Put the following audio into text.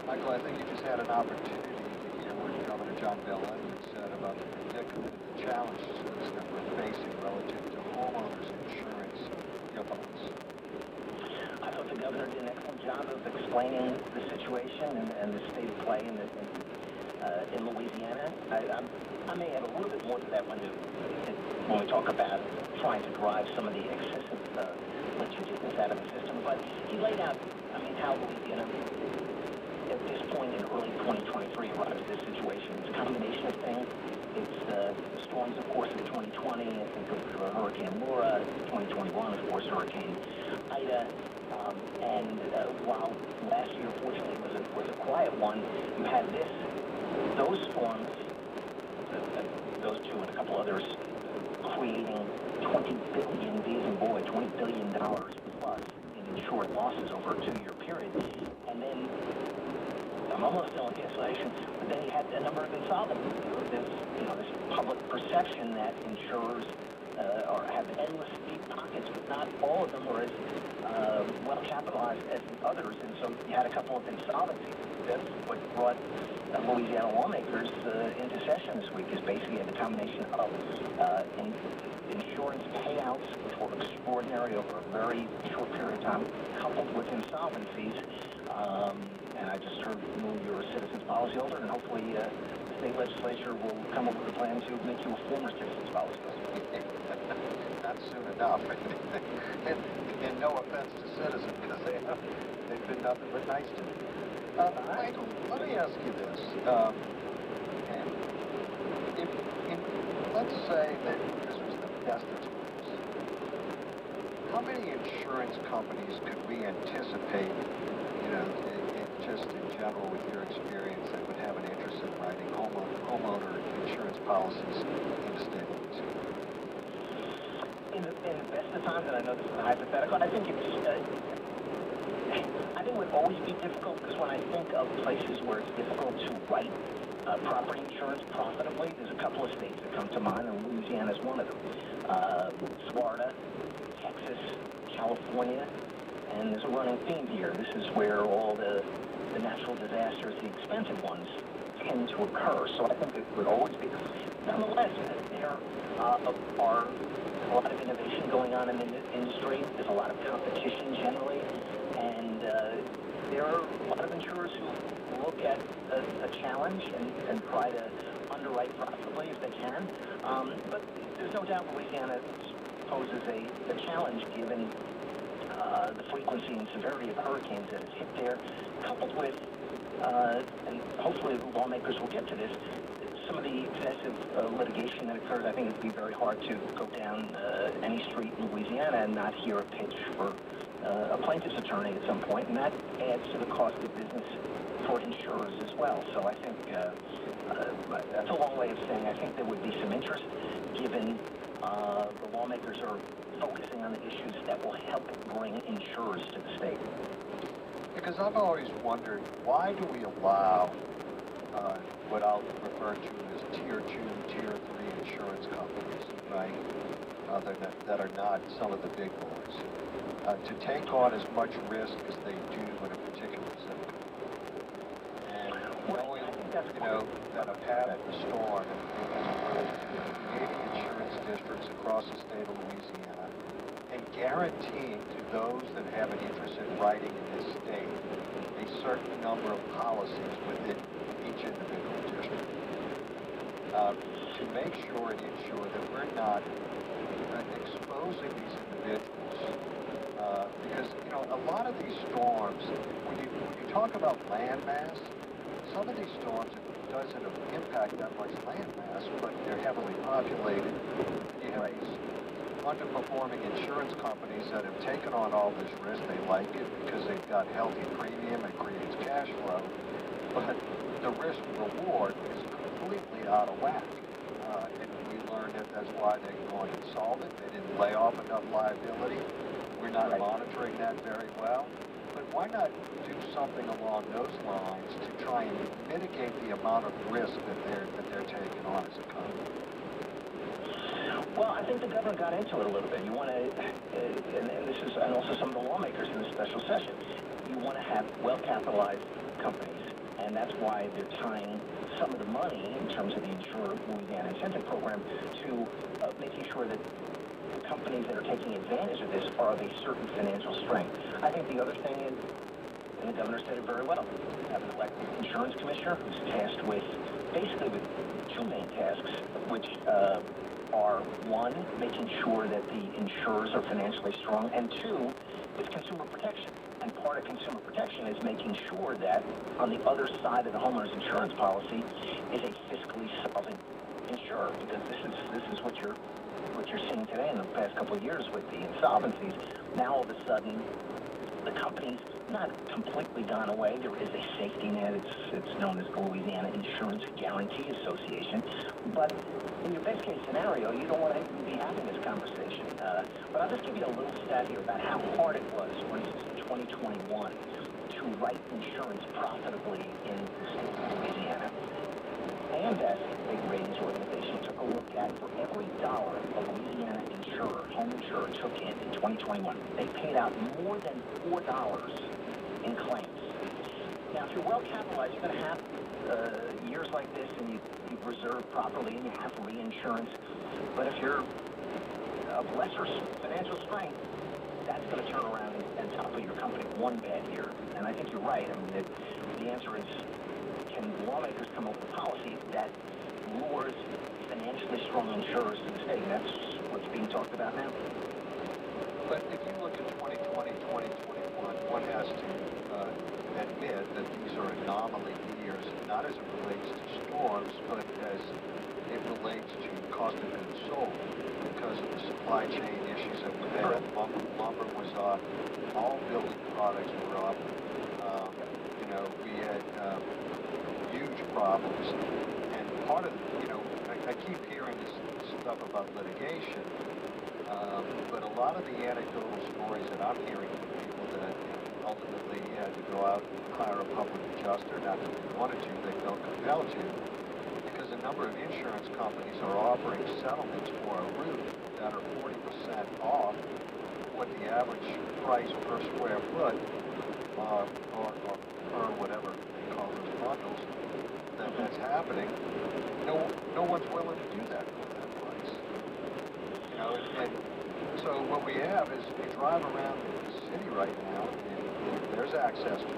Michael, I think you just had an opportunity to hear what Governor John Bel Edwards said about the predicament and the challenges that we're facing relative to homeowners insurance. Your thoughts? I thought the governor did an excellent job of explaining the situation and the state of play in Louisiana. I may add a little bit more to that when we talk about trying to drive some of the excessive litigiousness out of the system. But he laid out, how Louisiana, at this point in early 2023, arrived at this situation. It's a combination of things. It's the storms, of course, of 2020. I think of Hurricane Laurel. 2021, of course, Hurricane Ida. And while last year, fortunately, was a quiet one, you had those storms, those two and a couple others, creating $20 billion plus in insured losses over a 2-year period. And then, I'm almost done with the installation, but then you had a number of insolvencies. There's public perception that insurers have endless deep pockets, but not all of them are as well capitalized as the others. And so you had a couple of insolvencies. That's what brought Louisiana lawmakers into session this week, is basically the combination of insurance payouts, which were extraordinary over a very short period of time, coupled with insolvencies. And I just heard you're a citizen's policyholder, and hopefully the state legislature will come up with a plan to make you a former citizen's policyholder. Not soon enough. and no offense to citizens, because they've been nothing but nice to me. Michael, let me ask you this. Let's say that this was the best experience. How many insurance companies could we anticipate, just in general with your experience, that would have an interest in writing homeowner insurance policies in the state of Louisiana? In the best of times, and I know this is a hypothetical, I think it would always be difficult, because when I think of places where it's difficult to write property insurance profitably, there's a couple of states that come to mind, and Louisiana is one of them. Florida, Texas, California, and there's a running theme here. This is where all the natural disasters, the expensive ones, tend to occur. So I think it would always be. Nonetheless, there are a lot of innovation going on in the industry. There's a lot of competition generally, and there are a lot of insurers who look at a challenge and try to underwrite profitably if they can. But there's no doubt Louisiana poses a challenge given the frequency and severity of hurricanes that has hit there, coupled with, and hopefully the lawmakers will get to this, some of the excessive litigation that occurs. I think it would be very hard to go down any street in Louisiana and not hear a pitch for a plaintiff's attorney at some point, and that adds to the cost of business for insurers as well. So I think that's a long way of saying I think there would be some interest, given the lawmakers are focusing on the issues that will help bring insurers to the state. Because I've always wondered, why do we allow what I'll refer to as Tier 2, Tier 3 insurance companies, right, that are not some of the big boys, to take on as much risk as they do in a particular zip code? And knowing, that a path of the storm and 80 insurance districts across the state of Louisiana, and guaranteeing to those that have an interest in writing in this state a certain number of policies within each individual district, to make sure and ensure that we're not exposing these individuals, because a lot of these storms, when you talk about land mass, some of these storms, it doesn't impact that much land mass, but they're heavily populated. You have these underperforming insurance companies that have taken on all this risk. They like it because they've got healthy premium and creates cash flow, but the risk reward is completely out of whack. And we learned that that's why they're going insolvent. They didn't lay off enough liability. We're not monitoring that very well. But why not do something along those lines to try and mitigate the amount of risk that they're taking on as a company? Well, I think the governor got into it a little bit. You want to, and also some of the lawmakers in the special session, you want to have well-capitalized companies, and that's why they're tying some of the money in terms of the Insure Louisiana Incentive Program to making sure that the companies that are taking advantage of this are of a certain financial strength. I think the other thing is, and the governor said it very well, we have an elected insurance commissioner who's tasked with, basically with two main tasks, which are, one, making sure that the insurers are financially strong, and two, is consumer protection. And part of consumer protection is making sure that on the other side of the homeowner's insurance policy is a fiscally solvent insurer, because this is what you're seeing today in the past couple of years with the insolvencies. Now all of a sudden, the company's not completely gone away. There is a safety net. It's known as the Louisiana Insurance Guarantee Association. But in your best case scenario, you don't want to be having this conversation. But I'll just give you a little stat here about how hard it was, for instance, in 2021, to write insurance profitably in the state of Louisiana. AMBES, a big ratings organization, took a look at for every dollar a Louisiana insurer, home insurer, took in 2021, they paid out more than $4 in claims. Now, if you're well capitalized, you're going to have years like this, and you've reserved properly, and you have reinsurance. But if you're of lesser financial strength, that's going to turn around and topple your company one bad year. And I think you're right. I mean, the answer is, can lawmakers come up with policy that lures financially strong insurers to the state? And that's what's being talked about now. But if you look at 2020, 2021, one has to admit that these are anomaly years, not as it relates to storms, but as it relates to cost of goods sold because of the supply chain issues that we had. Lumber was up, all building products were up. We had huge problems, and part of I keep hearing this stuff about litigation, but a lot of the anecdotal stories that I'm hearing from people that ultimately had to go out and hire a public adjuster, not that they wanted to, they felt compelled to, because a number of insurance companies are offering settlements for a roof that are 40% off what the average price per square foot or per whatever they call those bundles that's happening. No one's willing to do that for that price. And so what we have is we drive around the city right now, and there's access to